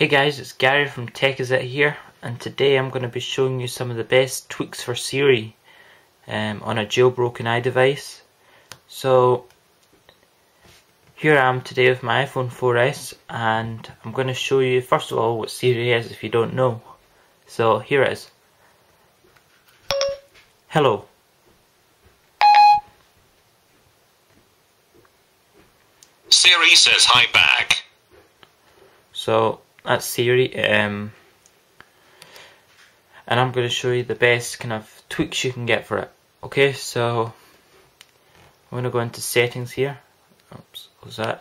Hey guys, it's Gary from Techisit here, and today I'm going to be showing you some of the best tweaks for Siri on a jailbroken iDevice. So here I am today with my iPhone 4S, and I'm going to show you first of all what Siri is if you don't know. So here it is. Hello. Siri says hi back. So that's Siri, and I'm going to show you the best kind of tweaks you can get for it. Okay, so I'm going to go into settings here. Oops, what was that?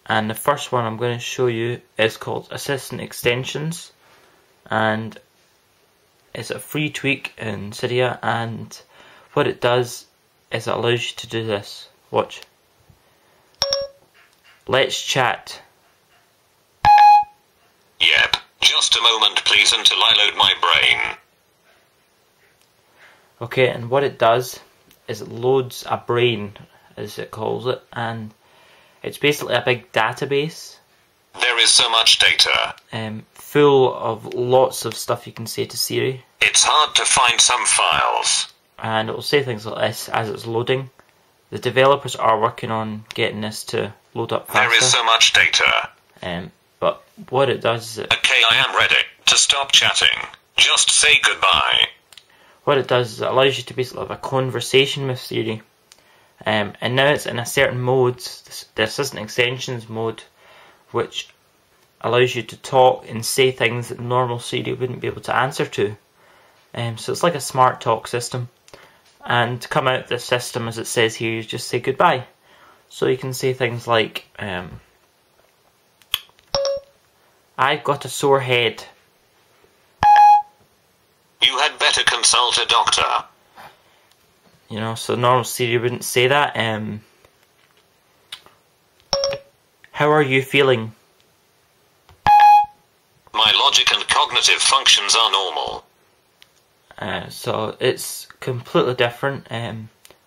And the first one I'm going to show you is called Assistant Extensions, and it's a free tweak in Siri, and what it does is it allows you to do this. Watch. Let's chat. Yep, just a moment please until I load my brain. Okay, and what it does is it loads a brain, as it calls it, and it's basically a big database. There is so much data. Full of lots of stuff you can say to Siri. It's hard to find some files. And it will say things like this as it's loading. The developers are working on getting this to load up faster. There is so much data. But what it does is Okay, I am ready to stop chatting. Just say goodbye. What it does is it allows you to basically have a conversation with Siri. And now it's in a certain mode, the Assistant Extensions mode, which allows you to talk and say things that normal Siri wouldn't be able to answer to. So it's like a smart talk system. And to come out of this system, as it says here, you just say goodbye. So you can say things like, I've got a sore head. You had better consult a doctor. You know, so normal Siri wouldn't say that. How are you feeling? My logic and cognitive functions are normal. So it's completely different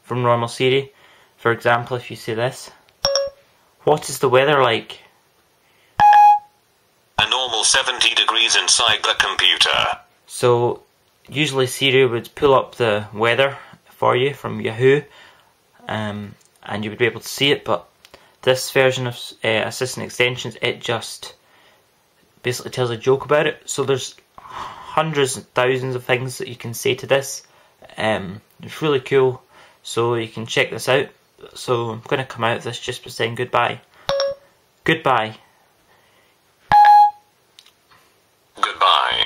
from normal Siri. For example, if you say this, what is the weather like? A normal 70 degrees inside the computer. So usually Siri would pull up the weather for you from Yahoo, and you would be able to see it, but this version of Assistant Extensions, it just basically tells a joke about it. So there's hundreds and thousands of things that you can say to this. It's really cool, so you can check this out. So I'm going to come out of this just by saying goodbye. Goodbye. Goodbye.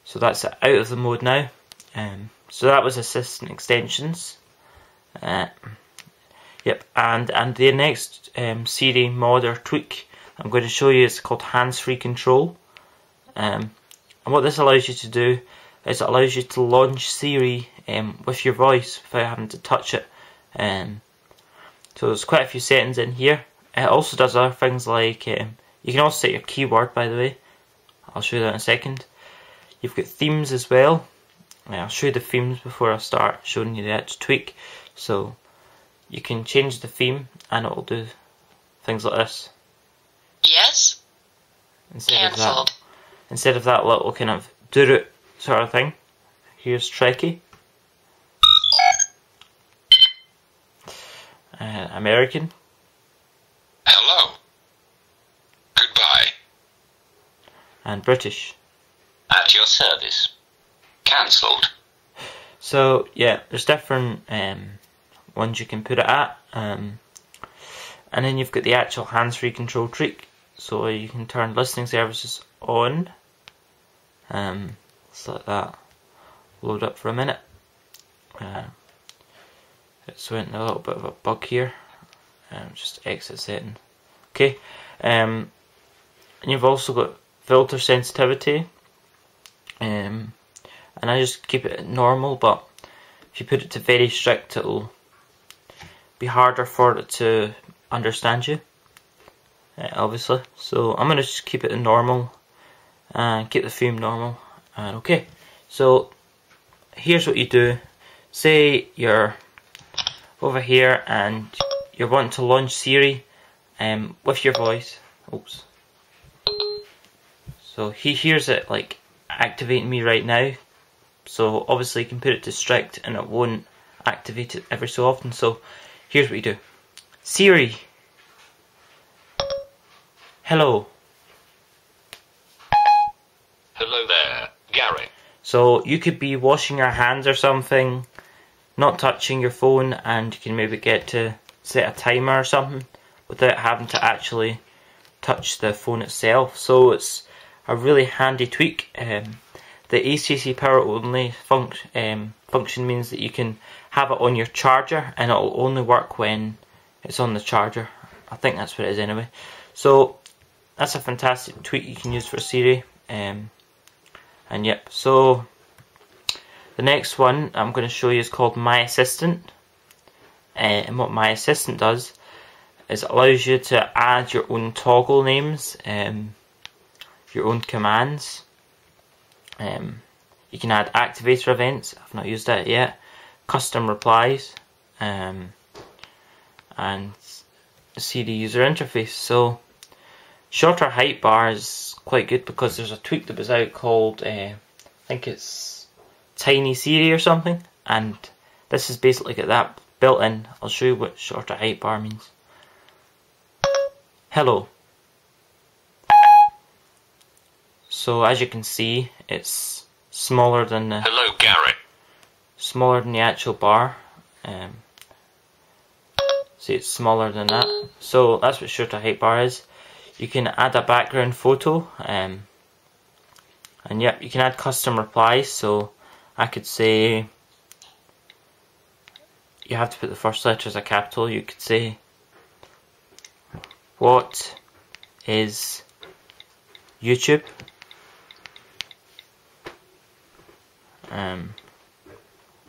So that's it, out of the mode now. So that was Assistant Extensions. Yep, and the next Siri mod or tweak I'm going to show you is called hands-free control. And what this allows you to do is it allows you to launch Siri with your voice without having to touch it. So there's quite a few settings in here. It also does other things like, you can also set your keyword, by the way. I'll show you that in a second. You've got themes as well. I'll show you the themes before I start showing you the actual tweak. So you can change the theme and it will do things like this. Yes. Cancelled. Instead of that little kind of do-it sort of thing, here's Trekkie. American. Hello. Goodbye. And British. At your service. Cancelled. So yeah, there's different ones you can put it at, and then you've got the actual hands-free control tweak. So you can turn listening services on. Just let that load up for a minute. It's went a little bit of a bug here. Just exit setting. Okay. And you've also got filter sensitivity. And I just keep it at normal, but if you put it to very strict, it'll be harder for it to understand you. Obviously. So I'm gonna just keep it at normal and keep the theme normal. And okay. So here's what you do. Say you're over here and you're wanting to launch Siri with your voice. Oops. So he hears it like activating me right now. So obviously you can put it to strict and it won't activate it every so often. So here's what you do. Siri. Hello. Hello there, Gary. So you could be washing your hands or something, not touching your phone, and you can maybe get to set a timer or something without having to actually touch the phone itself. So it's a really handy tweak. The ACC power only function means that you can have it on your charger and it'll only work when it's on the charger. I think that's what it is anyway. So that's a fantastic tweak you can use for Siri. And yep, so the next one I'm going to show you is called My Assistant. And what My Assistant does is it allows you to add your own toggle names, your own commands. You can add activator events, I've not used that yet, custom replies, and the Siri user interface. So shorter height bar is quite good because there's a tweak that was out called, I think it's Tiny Siri or something, and this is basically got that built in. I'll show you what shorter height bar means. Hello. So as you can see, it's smaller than the Hello, Gary. Smaller than the actual bar. See, it's smaller than that. So that's what shorter height bar is. You can add a background photo, and yep, you can add custom replies. So I could say, you have to put the first letter as a capital. You could say, what is YouTube?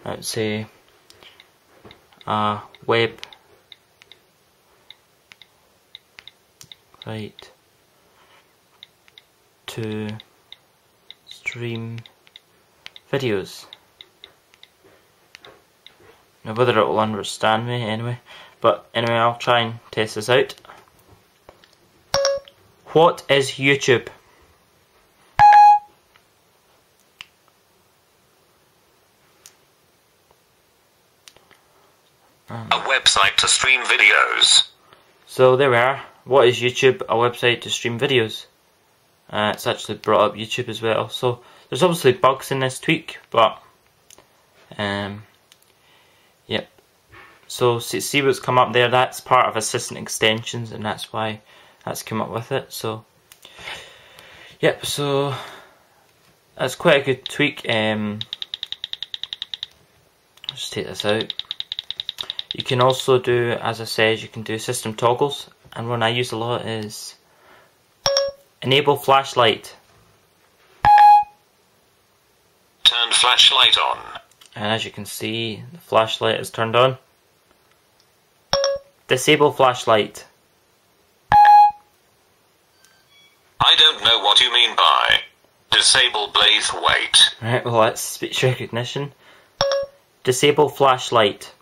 I would say web site to stream videos. Now whether it will understand me anyway, but anyway, I'll try and test this out. What is YouTube? A website to stream videos. So there we are. What is YouTube? A website to stream videos. It's actually brought up YouTube as well. So there's obviously bugs in this tweak, but yep. So see what's come up there. That's part of Assistant Extensions, and that's why that's come up with it. So yep. So that's quite a good tweak. Let's just take this out. You can also do, as I said, you can do system toggles, and one I use a lot is enable flashlight. Turn flashlight on. And as you can see, the flashlight is turned on. Disable flashlight. I don't know what you mean by disable blaze wait. Right, well that's speech recognition. Disable flashlight.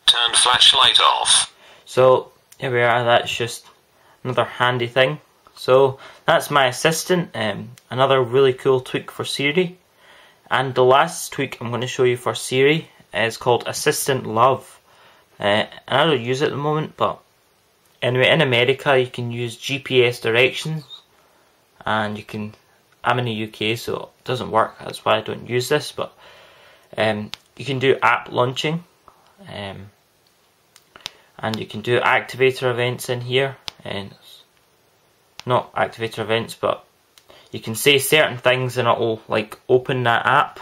Turn flashlight off. So here we are, that's just another handy thing. So that's My Assistant, another really cool tweak for Siri. And the last tweak I'm going to show you for Siri is called Assistant Love. And I don't use it at the moment, but anyway, in America you can use GPS directions, and you can, I'm in the UK so it doesn't work, that's why I don't use this, but you can do app launching, and you can do activator events in here, and not activator events, but you can say certain things and it'll like open that app.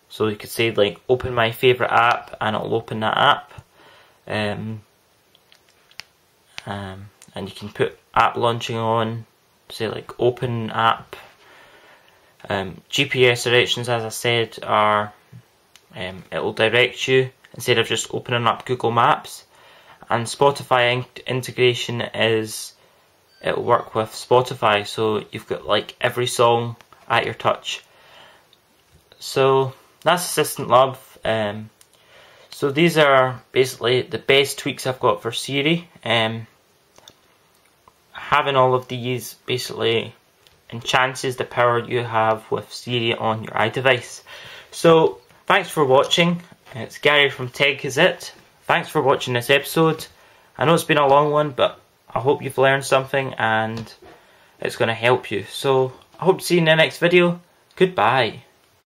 So you could say like open my favourite app and it'll open that app. And you can put app launching on, say like open app. GPS directions, as I said, are it will direct you instead of just opening up Google Maps. And Spotify integration is, it'll work with Spotify, so you've got like every song at your touch. So that's Assistant Love. So these are basically the best tweaks I've got for Siri. having all of these basically enhances the power you have with Siri on your iDevice. So thanks for watching. It's Gary from techisit. Thanks for watching this episode. I know it's been a long one, but I hope you've learned something and it's going to help you. So I hope to see you in the next video. Goodbye.